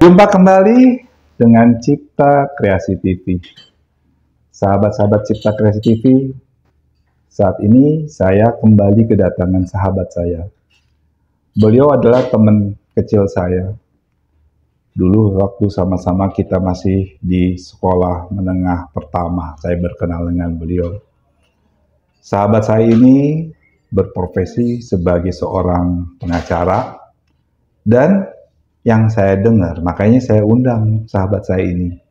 Jumpa kembali dengan Cipta Kreasi TV. Sahabat-sahabat Cipta Kreasi TV, saat ini saya kembali kedatangan sahabat saya. Beliau adalah teman kecil saya. Dulu waktu sama-sama kita masih di sekolah menengah pertama, saya berkenal dengan beliau. Sahabat saya ini berprofesi sebagai seorang pengacara, dan yang saya dengar, makanya saya undang sahabat saya ini.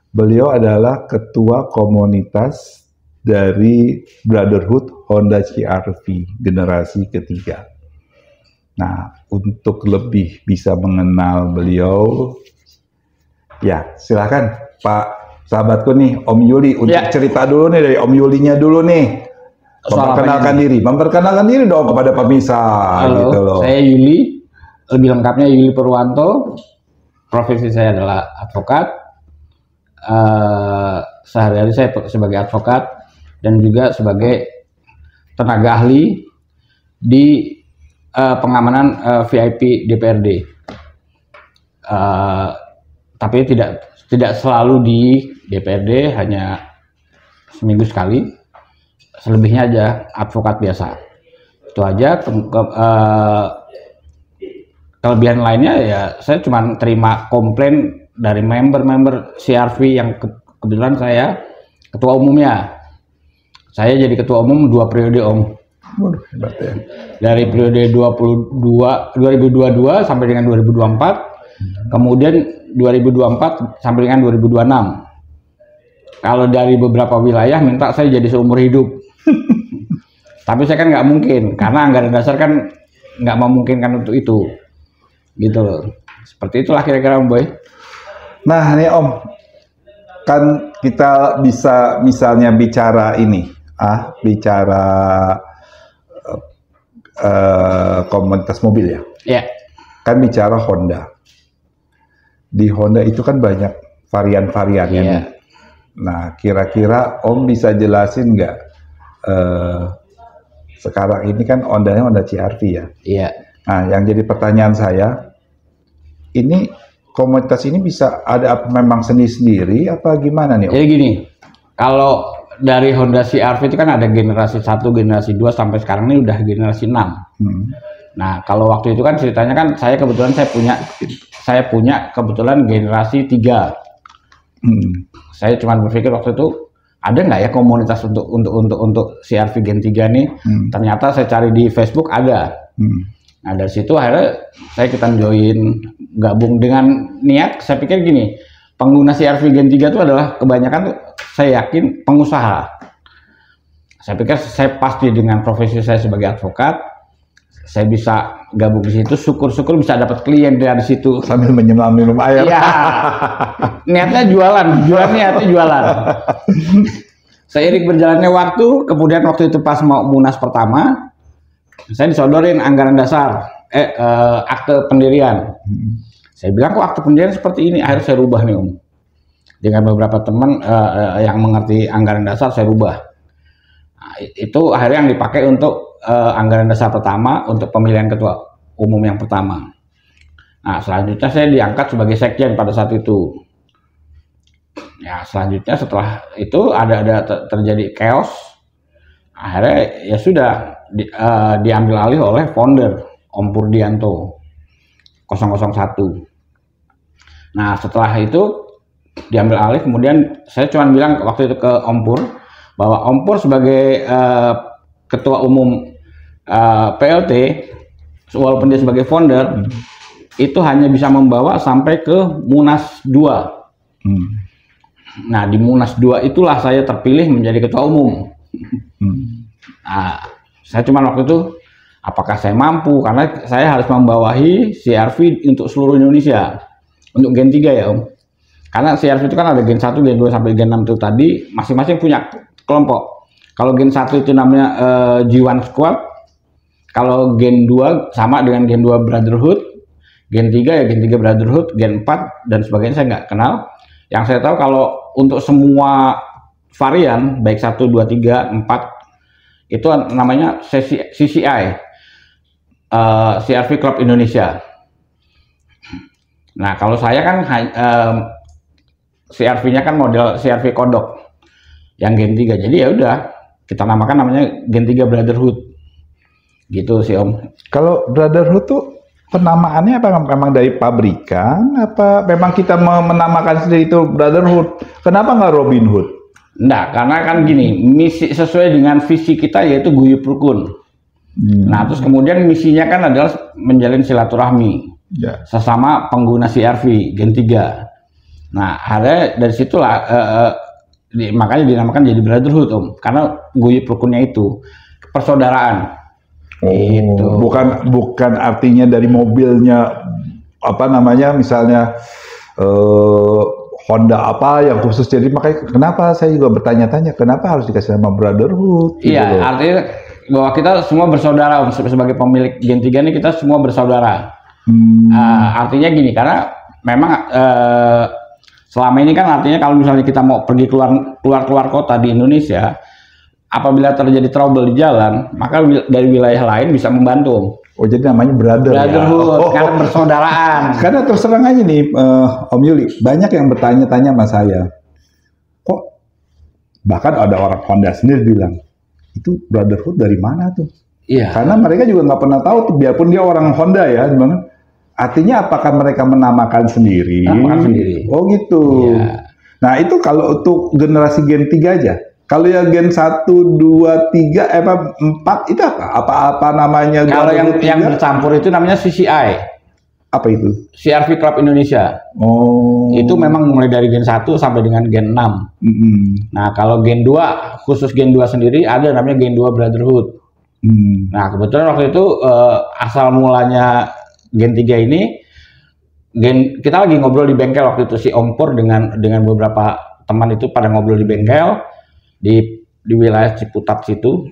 Beliau adalah ketua komunitas dari Brotherhood Honda CR-V generasi ketiga. Nah, untuk lebih bisa mengenal beliau, ya silakan Pak sahabatku nih, Om Yuli, untuk cerita dulu nih dari Om Yulinya dulu nih. Memperkenalkan diri dong kepada pemirsa. Halo, gitu loh. Saya Yuli. Lebih lengkapnya Yuli Purwanto. Profesi saya adalah advokat. Sehari-hari saya sebagai advokat dan juga sebagai tenaga ahli di pengamanan VIP DPRD. Tapi tidak selalu di DPRD, hanya seminggu sekali. Selebihnya aja advokat biasa. Itu aja. Kelebihan lainnya ya saya cuma terima komplain dari member-member CR-V yang kebetulan saya ketua umumnya. Saya jadi ketua umum 2 periode, Om. Hebat ya. Dari periode 2022 sampai dengan 2024, kemudian 2024 sampai dengan 2026. Kalau dari beberapa wilayah minta saya jadi seumur hidup. Tapi saya kan nggak mungkin, karena anggaran dasar kan nggak memungkinkan untuk itu. Gitu loh. Seperti itulah kira-kira Om Boy. Nah nih Om, kan kita bisa misalnya bicara ini, komunitas mobil ya. Iya. Kan bicara Honda. Di Honda itu kan banyak varian-variannya. Iya. Nah kira-kira Om bisa jelasin nggak? Sekarang ini kan Hondanya Honda CR-V ya. Iya. Nah, yang jadi pertanyaan saya, ini komunitas ini bisa ada memang sendiri apa gimana nih Om? Jadi gini, kalau dari Honda CR-V itu kan ada generasi 1, generasi 2, sampai sekarang ini udah generasi 6. Nah, kalau waktu itu kan ceritanya kan saya kebetulan saya punya kebetulan generasi 3. Saya cuma berpikir waktu itu, ada nggak ya komunitas untuk CR-V Gen 3 nih? Ternyata saya cari di Facebook ada. Nah dari situ akhirnya saya ikutan join, gabung dengan niat, saya pikir gini, pengguna CR-V Gen 3 itu adalah kebanyakan saya yakin pengusaha. Saya pikir saya pasti dengan profesi saya sebagai advokat, saya bisa gabung di situ, syukur-syukur bisa dapat klien dari situ. Sambil menyelam minum air. Iya, niatnya niatnya jualan. Seiring berjalannya waktu, kemudian waktu itu pas mau munas pertama, saya disodorin anggaran dasar, akte pendirian. Saya bilang kok akte pendirian seperti ini, akhirnya saya rubah nih Om. Dengan beberapa teman yang mengerti anggaran dasar, saya rubah. Nah, itu akhirnya yang dipakai untuk anggaran dasar pertama, untuk pemilihan ketua umum yang pertama. Nah selanjutnya saya diangkat sebagai sekjen pada saat itu. Ya selanjutnya setelah itu ada terjadi chaos. Akhirnya ya sudah diambil alih oleh founder Om Purdianto 001. Nah setelah itu diambil alih, kemudian saya cuma bilang waktu itu ke Om Pur bahwa Om Pur sebagai ketua umum PLT, walaupun dia sebagai founder, itu hanya bisa membawa sampai ke Munas 2. Nah di Munas 2 itulah saya terpilih menjadi ketua umum. Nah, saya cuma waktu itu apakah saya mampu, karena saya harus membawahi CR-V untuk seluruh Indonesia untuk Gen 3 ya Om. Karena CR-V itu kan ada Gen 1, Gen 2 sampai Gen 6 itu tadi masing-masing punya kelompok. Kalau Gen 1 itu namanya G1 Squad, kalau Gen 2 sama dengan Gen 2 Brotherhood, Gen 3 ya Gen 3 Brotherhood, Gen 4 dan sebagainya saya nggak kenal. Yang saya tahu kalau untuk semua varian baik 1, 2, 3, 4 itu namanya CCI, CR-V Club Indonesia. Nah, kalau saya kan CRV-nya kan model CRV kodok yang Gen 3. Jadi ya udah kita namakan namanya Gen 3 Brotherhood. Gitu sih Om. Kalau Brotherhood tuh penamaannya apa memang dari pabrikan apa memang kita menamakan sendiri itu Brotherhood? Kenapa nggak Robin Hood? Enggak, karena kan gini, misi sesuai dengan visi kita yaitu guyup rukun. Nah, terus kemudian misinya kan adalah menjalin silaturahmi sesama pengguna CRV Gen 3. Nah, akhirnya dari situlah makanya dinamakan jadi Brotherhood Om, karena guyup rukunnya itu persaudaraan. Gitu. Bukan artinya dari mobilnya apa namanya misalnya Honda apa yang khusus, jadi makanya kenapa saya juga bertanya-tanya kenapa harus dikasih nama Brotherhood? Iya, gitu artinya bahwa kita semua bersaudara Om, sebagai pemilik Gen 3 ini kita semua bersaudara. Artinya gini, karena memang selama ini kan artinya kalau misalnya kita mau pergi keluar kota di Indonesia, apabila terjadi trouble di jalan, maka dari wilayah lain bisa membantu. Oh, jadi namanya Brotherhood, karena bersaudaraan. Karena terus terang aja nih, Om Yuli, banyak yang bertanya-tanya sama saya, kok bahkan ada orang Honda sendiri bilang, itu Brotherhood dari mana tuh? Iya. Karena mereka juga nggak pernah tahu, biarpun dia orang Honda ya, gimana? Artinya apakah mereka menamakan sendiri? Menamakan sendiri. Oh gitu. Iya. Nah itu kalau untuk generasi Gen 3 aja. Kalau yang Gen 1, 2, 3, 4 itu apa? Apa namanya? Kalau yang bercampur itu namanya CCI. Apa itu? CRV Club Indonesia. Oh. Itu memang mulai dari Gen 1 sampai dengan Gen 6. Nah, kalau Gen 2, khusus Gen 2 sendiri ada namanya Gen 2 Brotherhood. Nah, kebetulan waktu itu asal mulanya Gen 3 ini, kita lagi ngobrol di bengkel waktu itu, si Om Pur dengan beberapa teman itu pada ngobrol di bengkel di wilayah Ciputat situ.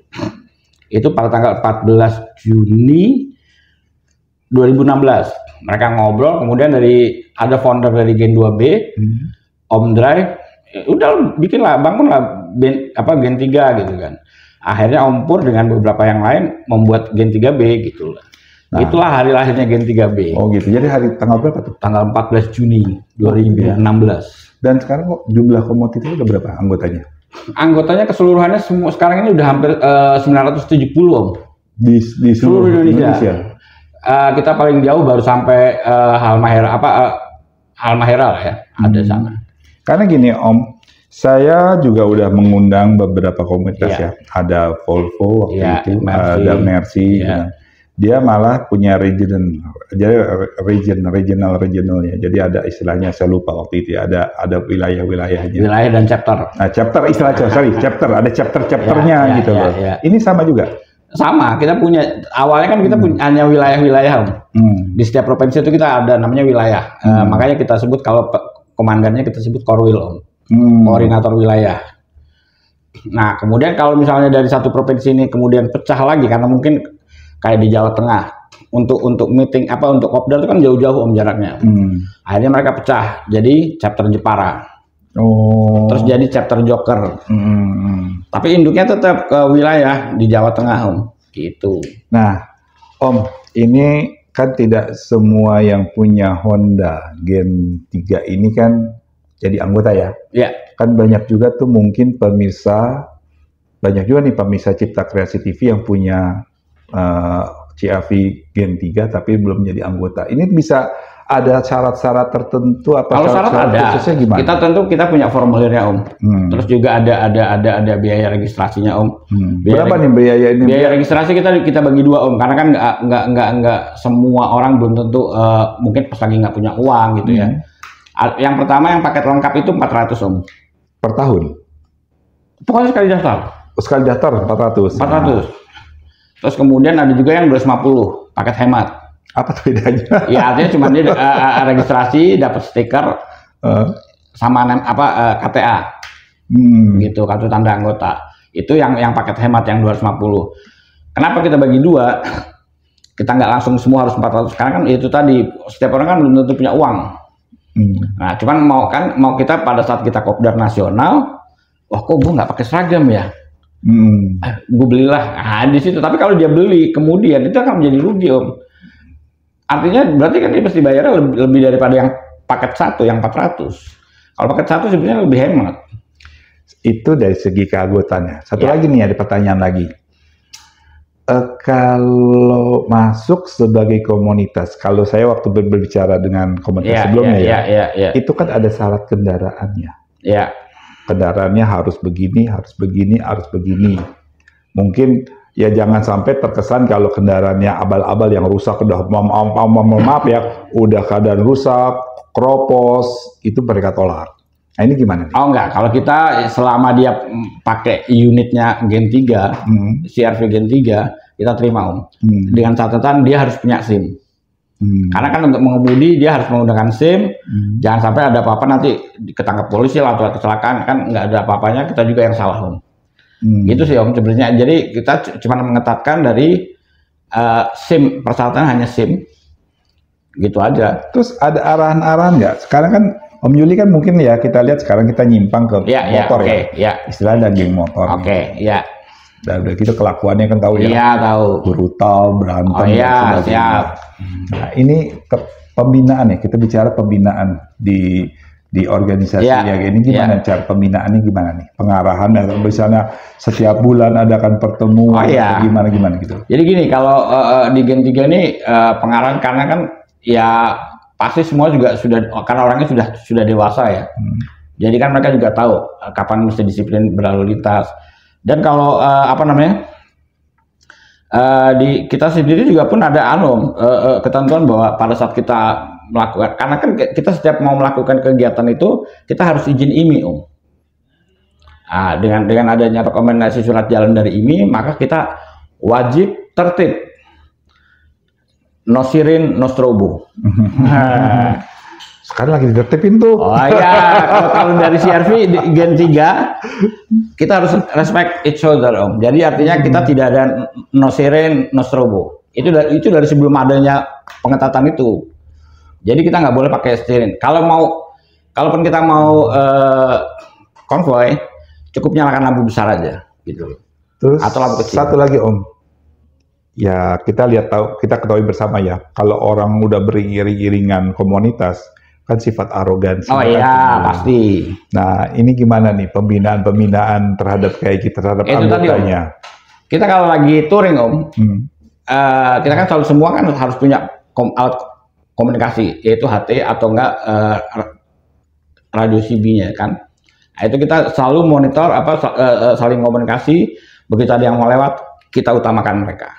Itu pada tanggal 14 Juni 2016. Mereka ngobrol, kemudian ada founder dari Gen 2B, Om Drive, udah bikinlah, bangunlah Gen 3 gitu kan. Akhirnya Om Pur dengan beberapa yang lain membuat Gen 3B gitu lah. Nah, itulah hari lahirnya Gen 3B. Oh gitu. Jadi hari tanggal berapa tuh? Tanggal 14 Juni 2016. Dan sekarang kok jumlah komunitas udah berapa anggotanya? Anggotanya keseluruhannya semua sekarang ini udah hampir 970 Om. Di seluruh Indonesia. Kita paling jauh baru sampai Halmahera Halmahera lah ya, ada sana. Karena gini Om, saya juga udah mengundang beberapa komunitas ya. Ada Volvo waktu itu, ada Mercy. Dia malah punya regionalnya. Jadi ada istilahnya, saya lupa waktu itu ya, ada wilayah-wilayahnya. Wilayah dan chapter. Nah, chapter chapter, ada chapter-chapternya gitu loh. Ini sama juga. Sama, kita punya awalnya kan kita punya hanya wilayah-wilayah. Di setiap provinsi itu kita ada namanya wilayah. Makanya kita sebut kalau komandannya kita sebut Korwil Om. Koordinator wilayah. Nah, kemudian kalau misalnya dari satu provinsi ini kemudian pecah lagi karena mungkin kayak di Jawa Tengah untuk meeting untuk kopdar itu kan jauh-jauh Om jaraknya. Akhirnya mereka pecah jadi chapter Jepara. Terus jadi chapter Joker. Tapi induknya tetap ke wilayah di Jawa Tengah Om. Gitu. Nah, Om, ini kan tidak semua yang punya Honda Gen 3 ini kan jadi anggota ya? Iya. Kan banyak juga tuh mungkin pemirsa Cipta Kreasi TV yang punya CRV Gen 3 tapi belum jadi anggota. Ini bisa ada syarat-syarat tertentu apa? Kalau syarat ada. Gimana? Kita punya formulirnya Om. Terus juga ada biaya registrasinya Om. Berapa nih biaya ini? Biaya registrasi kita bagi dua Om, karena kan nggak semua orang belum tentu mungkin pas lagi nggak punya uang gitu ya. Yang pertama yang paket lengkap itu 400 Om. Per tahun? Pokoknya sekali daftar. Sekali daftar 400. 400. Terus kemudian ada juga yang 250 paket hemat. Apa tuh bedanya? Ya artinya cuma dia registrasi, dapat stiker sama KTA, gitu, kartu tanda anggota. Itu yang paket hemat yang 250. Kenapa kita bagi dua? Kita nggak langsung semua harus 400. Karena kan itu tadi setiap orang kan belum tentu punya uang. Nah, cuman mau kita pada saat kita kopdar nasional, wah kok gue nggak pakai seragam ya? Gue belilah di situ. Tapi kalau dia beli kemudian itu akan menjadi rugi Om. Artinya berarti kan dia pasti bayarnya lebih daripada yang paket 1 yang 400. Kalau paket 1 sebenarnya lebih hemat. Itu dari segi keanggotaannya. Satu Ya. lagi nih, ada pertanyaan lagi. Kalau masuk sebagai komunitas, kalau saya waktu berbicara dengan komunitas sebelumnya ya. itu kan ada syarat kendaraannya. Ya. Kendaraannya harus begini, harus begini, harus begini. Mungkin ya jangan sampai terkesan kalau kendaraannya abal-abal yang rusak, udah maaf ya, udah keadaan rusak, keropos, itu mereka tolak. Nah ini gimana nih? Oh enggak, kalau kita selama dia pakai unitnya Gen 3, CRV Gen 3, kita terima Om. Dengan catatan dia harus punya SIM. Karena kan untuk mengemudi dia harus menggunakan SIM, jangan sampai ada apa-apa nanti ketangkap polisi lah atau kecelakaan, kan nggak ada apa-apanya, kita juga yang salah Om. Gitu sih Om sebenarnya. Jadi kita cuma mengetatkan dari SIM, persyaratan hanya SIM. Gitu aja. Terus ada arahan-arahan nggak? Sekarang kan Om Yuli kan mungkin ya kita lihat sekarang kita nyimpang ke motor ya. Istilahnya geng motor. Ya. Dan udah gitu kelakuannya kan tahu ya. Iya, tahu. Brutal, berantem. Oh iya, siap. Nah, ini pembinaan ya, kita bicara pembinaan di organisasi ya. Ini gimana cara pembinaannya gimana nih? Pengarahan atau misalnya setiap bulan adakan pertemuan gimana gitu. Jadi gini, kalau di Gen 3 ini pengarahan karena kan ya pasti semua juga sudah, karena orangnya sudah dewasa ya. Jadi kan mereka juga tahu kapan mesti disiplin berlalu lintas. Dan kalau di kita sendiri juga pun ada ketentuan bahwa pada saat kita melakukan, karena kan kita setiap mau melakukan kegiatan itu kita harus izin IMI Om. Nah, dengan adanya rekomendasi surat jalan dari IMI, maka kita wajib tertib. No sirin, no strobo. Sekarang lagi ditertibin tuh. Oh iya, kalau dari CRV Gen 3 kita harus respect each other Om. Jadi artinya kita tidak ada no siren, no strobo. Itu dari sebelum adanya pengetatan itu. Jadi kita nggak boleh pakai siren. Kalaupun kita mau konvoy, cukup nyalakan lampu besar aja gitu. Terus atau lampu kecil. Satu lagi Om. Ya kita ketahui bersama ya, kalau orang udah beriring-iringan komunitas kan sifat arogansi. Oh iya, pasti. Nah, ini gimana nih pembinaan terhadap kayak kita terhadap anggotanya? Kita kalau lagi touring Om, kita kan selalu semua kan harus punya alat komunikasi, yaitu HT atau enggak radio CB-nya kan. Nah, itu kita selalu monitor saling komunikasi, begitu ada yang mau lewat, kita utamakan mereka.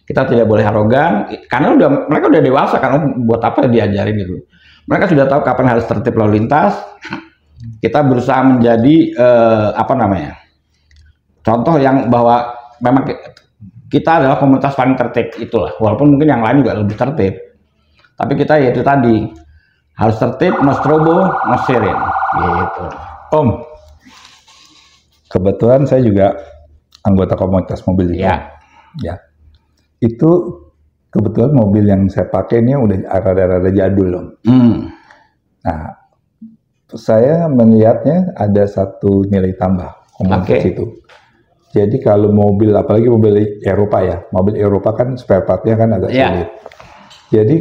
Kita tidak boleh arogan, karena mereka udah dewasa kan, buat apa diajarin gitu. Mereka sudah tahu kapan harus tertib lalu lintas. Kita berusaha menjadi contoh yang bahwa memang kita adalah komunitas paling tertib itulah. Walaupun mungkin yang lain juga lebih tertib, tapi kita yaitu tadi harus tertib, no strobo, no siren, gitu. Om, kebetulan saya juga anggota komunitas mobil juga. Ya. Itu kebetulan mobil yang saya pakai ini udah rada-rada jadul loh. Nah, saya melihatnya ada satu nilai tambah komunitas itu. Jadi kalau mobil, apalagi mobil Eropa ya, mobil Eropa kan spare part-nya kan agak sulit. Jadi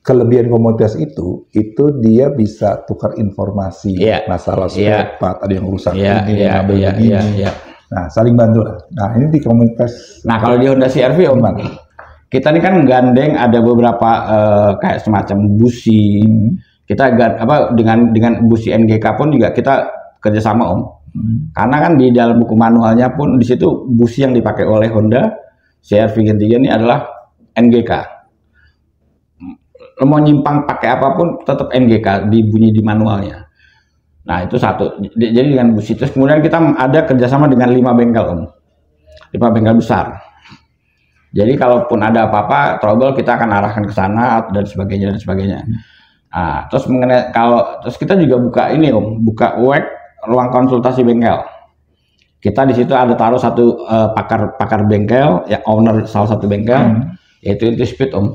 kelebihan komunitas itu dia bisa tukar informasi masalah spare part, ada yang rusak ini, ngambil begini. Nah, saling bantu lah. Nah, ini di komunitas. Nah, kalau di Honda CR-V Om, kita ini kan gandeng ada beberapa kayak semacam busi. Kita dengan busi NGK pun juga kita kerjasama Om. Karena kan di dalam buku manualnya pun di situ busi yang dipakai oleh Honda CR-V Gen 3 ini adalah NGK. Mau nyimpang pakai apapun tetap NGK dibunyi di manualnya. Nah itu satu. Jadi dengan busi terus kemudian kita ada kerjasama dengan 5 bengkel Om. 5 bengkel besar. Jadi kalaupun ada apa-apa trouble kita akan arahkan ke sana dan sebagainya. Nah, terus terus kita juga buka ini Om, buka ruang konsultasi bengkel. Kita di situ ada taruh satu pakar bengkel, ya owner salah satu bengkel, yaitu Intispeed Om.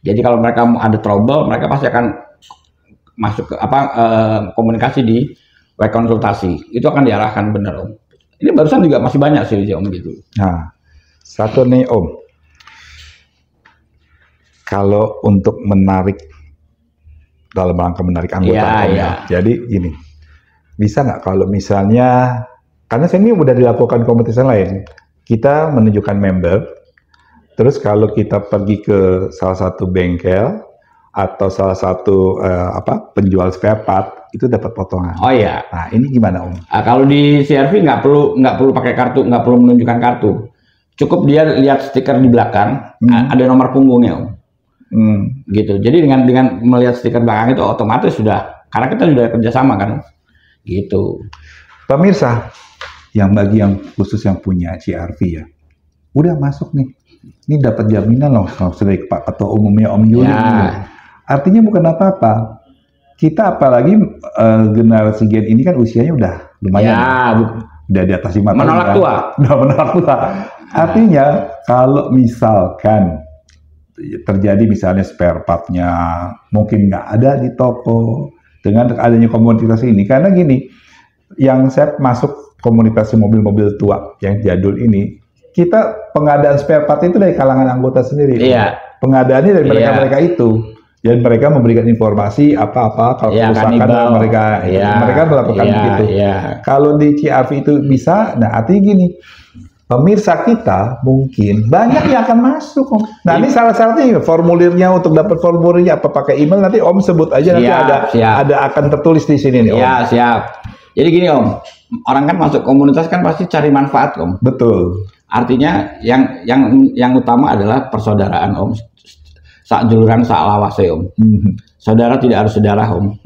Jadi kalau mereka ada trouble, mereka pasti akan masuk ke komunikasi di web konsultasi. Itu akan diarahkan benar Om. Ini barusan juga masih banyak sih Om gitu. Nah, satu nih Om, kalau untuk menarik dalam rangka menarik anggota Iya, Om, iya. jadi gini, bisa nggak kalau misalnya, karena ini udah dilakukan komunitas lain, kita menunjukkan member, terus kalau kita pergi ke salah satu bengkel atau salah satu penjual spare part itu dapat potongan. Oh iya. Nah ini gimana Om? Kalau di CRV nggak perlu pakai kartu, nggak perlu menunjukkan kartu. Cukup dia lihat stiker di belakang, ada nomor punggungnya Om. Gitu. Jadi dengan melihat stiker belakang itu otomatis sudah, karena kita sudah kerjasama kan, gitu. Pemirsa, bagi yang khusus yang punya CRV ya, udah masuk nih, ini dapat jaminan loh dari Pak Ketua Umumnya Om Yuli. Ya. Artinya bukan apa-apa. Kita apalagi generasi Gen ini kan usianya udah lumayan, udah di atas 5 tahun. Menolak tua. Udah menolak tua. Artinya kalau misalkan terjadi misalnya spare part-nya mungkin nggak ada di toko, dengan adanya komunitas ini, karena gini, yang saya masuk komunitas mobil-mobil tua yang jadul ini, kita pengadaan spare part itu dari kalangan anggota sendiri. Iya. Pengadaannya dari mereka-mereka itu, dan mereka memberikan informasi apa-apa kalau kerusakan mereka melakukan begitu. Kalau di CRV itu bisa, nah artinya gini, pemirsa kita mungkin banyak yang akan masuk Om. Nah ini salah satunya formulirnya, untuk dapat formulirnya apa pakai email, nanti Om sebut aja, nanti ada akan tertulis di sini nih Om. Iya, siap. Jadi gini Om, orang kan masuk komunitas kan pasti cari manfaat Om. Betul. Artinya yang utama adalah persaudaraan Om. Sak juluran sak lawase Om. Saudara tidak harus sedarah Om.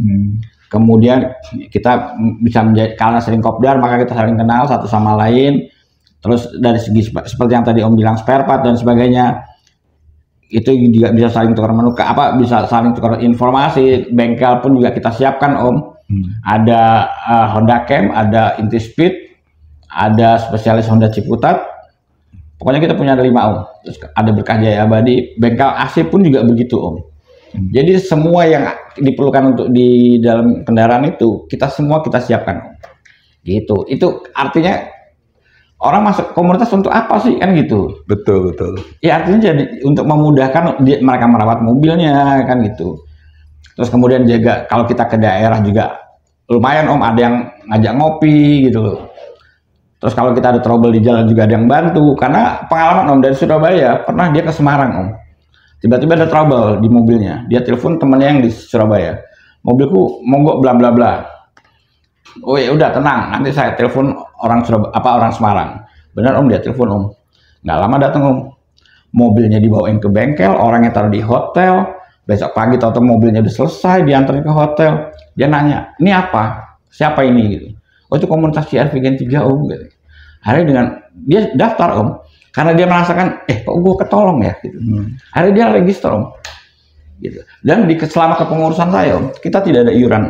Kemudian kita bisa menjadi, karena sering kopdar maka kita saling kenal satu sama lain. Terus dari segi seperti yang tadi Om bilang spare part dan sebagainya, itu juga bisa saling tukar bisa saling tukar informasi. Bengkel pun juga kita siapkan Om. Ada Honda Cam, ada Inti Speed, ada spesialis Honda Ciputat. Pokoknya kita punya ada 5 Om. Terus ada Berkah Jaya Abadi, bengkel AC pun juga begitu Om. Jadi semua yang diperlukan untuk di dalam kendaraan itu kita siapkan Om. Gitu. Itu artinya orang masuk komunitas untuk apa sih kan gitu? Betul. Ya artinya jadi untuk memudahkan mereka merawat mobilnya kan gitu. Terus kemudian jaga, kalau kita ke daerah juga lumayan Om, ada yang ngajak ngopi gitu loh. Terus kalau kita ada trouble di jalan juga ada yang bantu. Karena pengalaman Om dari Surabaya, pernah dia ke Semarang Om. Tiba-tiba ada trouble di mobilnya. Dia telepon temennya yang di Surabaya. Mobilku mogok bla bla bla. Oh ya udah tenang, nanti saya telepon orang Semarang. Benar Om, dia telepon Om. Nggak lama datang Om. Mobilnya dibawain ke bengkel, orangnya taruh di hotel. Besok pagi tahu mobilnya udah selesai, diantarin ke hotel. Dia nanya, ini apa? Siapa ini? Gitu. Oh itu komunitas CRV Gen 3 Om. Gitu. Akhirnya dengan dia daftar Om, karena dia merasakan, kok gue ketolong ya? Gitu. Akhirnya dia register Om. Gitu. Dan selama kepengurusan saya Om, kita tidak ada iuran.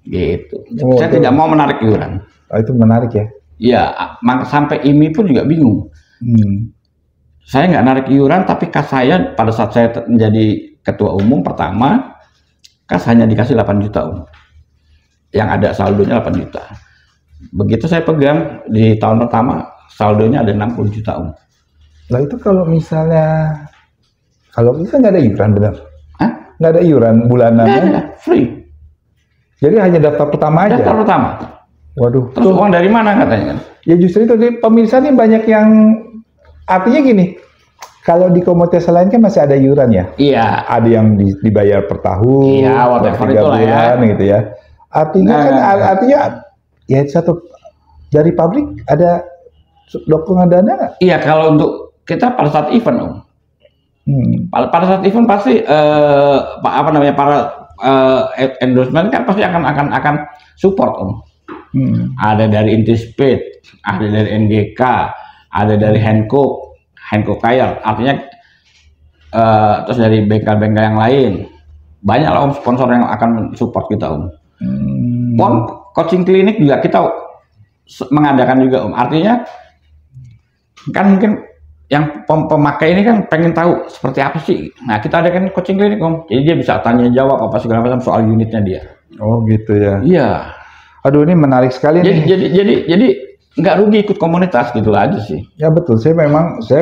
Gitu. Saya tidak mau menarik iuran. Oh, itu menarik ya? Iya, sampai IMI pun juga bingung. Saya nggak narik iuran, tapi kas saya pada saat saya menjadi ketua umum pertama, kas hanya dikasih 8 juta Om. Yang ada saldonya 8 juta. Begitu saya pegang di tahun pertama, saldonya ada 60 juta Om. Nah itu kalau misalnya, kalau kita nggak ada iuran benar? Hah? Nggak ada iuran bulanan? Nggak ada, free. Jadi hanya daftar pertama aja? Daftar pertama. Waduh. Terus uang dari mana katanya kan? Ya justru itu, pemirsa nih banyak yang, artinya gini, kalau di komunitas lain kan masih ada iuran ya? Iya. Ada yang dibayar per tahun, iya, whatever 3 itulah bulan ya. Gitu ya. Artinya artinya ya satu dari pabrik ada dukungan dana nggak? Iya, kalau untuk kita pada saat event Om. Pada saat event pasti para endorsement kan pasti akan support Om. Ada dari Inti Speed, ada dari NGK, ada dari Hankook Tire, artinya terus dari bengkel-bengkel yang lain. Banyak lah Om sponsor yang akan support kita Om. Coaching klinik juga kita mengadakan juga Om. Artinya kan mungkin yang pemakai ini kan pengen tahu seperti apa sih. Nah kita adakan coaching klinik Om. Jadi dia bisa tanya jawab apa segala macam soal unitnya dia. Oh gitu ya. Iya. Aduh ini menarik sekali jadi, nih. Jadi nggak rugi ikut komunitas gitu aja sih. Ya betul, saya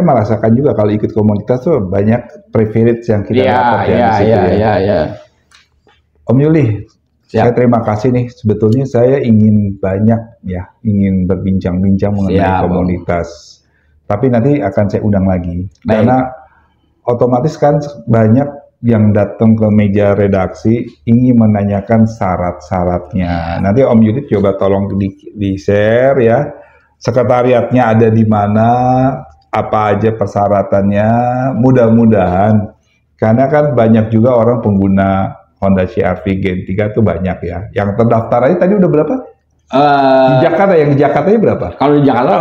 merasakan juga kalau ikut komunitas tuh banyak privilege yang kita dapat ya di situ ya. Om Yuli, saya terima kasih nih. Sebetulnya saya ingin berbincang-bincang mengenai komunitas. Tapi nanti akan saya undang lagi. Karena otomatis kan banyak yang datang ke meja redaksi ingin menanyakan syarat-syaratnya. Nanti Om Yuli coba tolong di-share ya. Sekretariatnya ada di mana, apa aja persyaratannya, mudah-mudahan. Karena kan banyak juga orang pengguna Honda CR-V Gen 3 tuh banyak ya. Yang terdaftar aja tadi udah berapa? Di Jakarta, yang di Jakartanya berapa? Kalau di Jakarta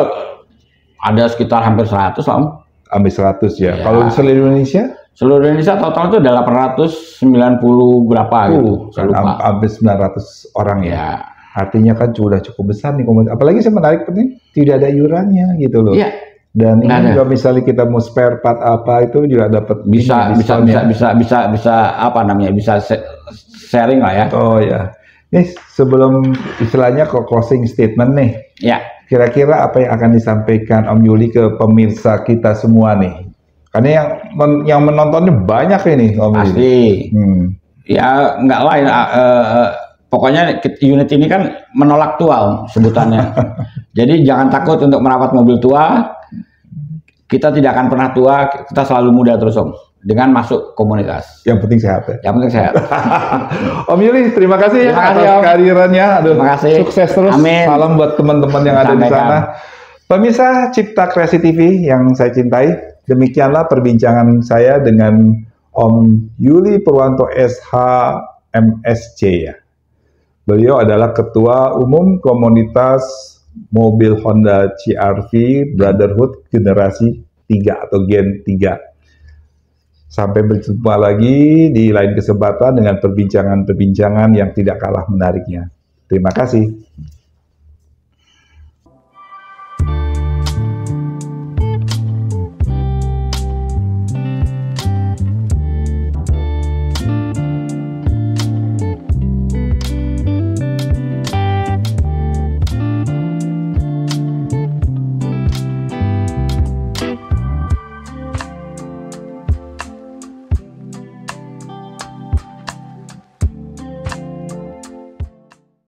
ada sekitar hampir 100 Om. Hampir 100 ya. Kalau di seluruh Indonesia? Seluruh Indonesia total itu ada 890 berapa gitu. Hampir 900 orang ya. Artinya kan sudah cukup besar nih komunitas. Apalagi saya menarik nih, tidak ada iurannya gitu loh. Iya. Dan ini juga misalnya kita mau spare part apa itu juga dapat bisa apa namanya? Bisa sharing lah ya. Oh ya. Nih sebelum istilahnya ke closing statement nih. Ya. Kira-kira apa yang akan disampaikan Om Yuli ke pemirsa kita semua nih? Karena yang menontonnya banyak ini Om Yuli. Pasti. Ya nggak lain. Pokoknya unit ini kan menolak tua Om, sebutannya. Jadi jangan takut untuk merawat mobil tua. Kita tidak akan pernah tua, kita selalu muda terus Om. Dengan masuk komunitas. Yang penting sehat ya? Yang penting sehat. Om Yuli, terima kasih atas kehadirannya. Terima kasih. Sukses terus. Amin. Salam buat teman-teman yang ada di sana. Pemirsa Cipta Kreasi TV yang saya cintai, demikianlah perbincangan saya dengan Om Yuli Purwanto SH MSC ya. Beliau adalah Ketua Umum Komunitas Mobil Honda CR-V Brotherhood Generasi 3 atau Gen 3. Sampai berjumpa lagi di lain kesempatan dengan perbincangan-perbincangan yang tidak kalah menariknya. Terima kasih.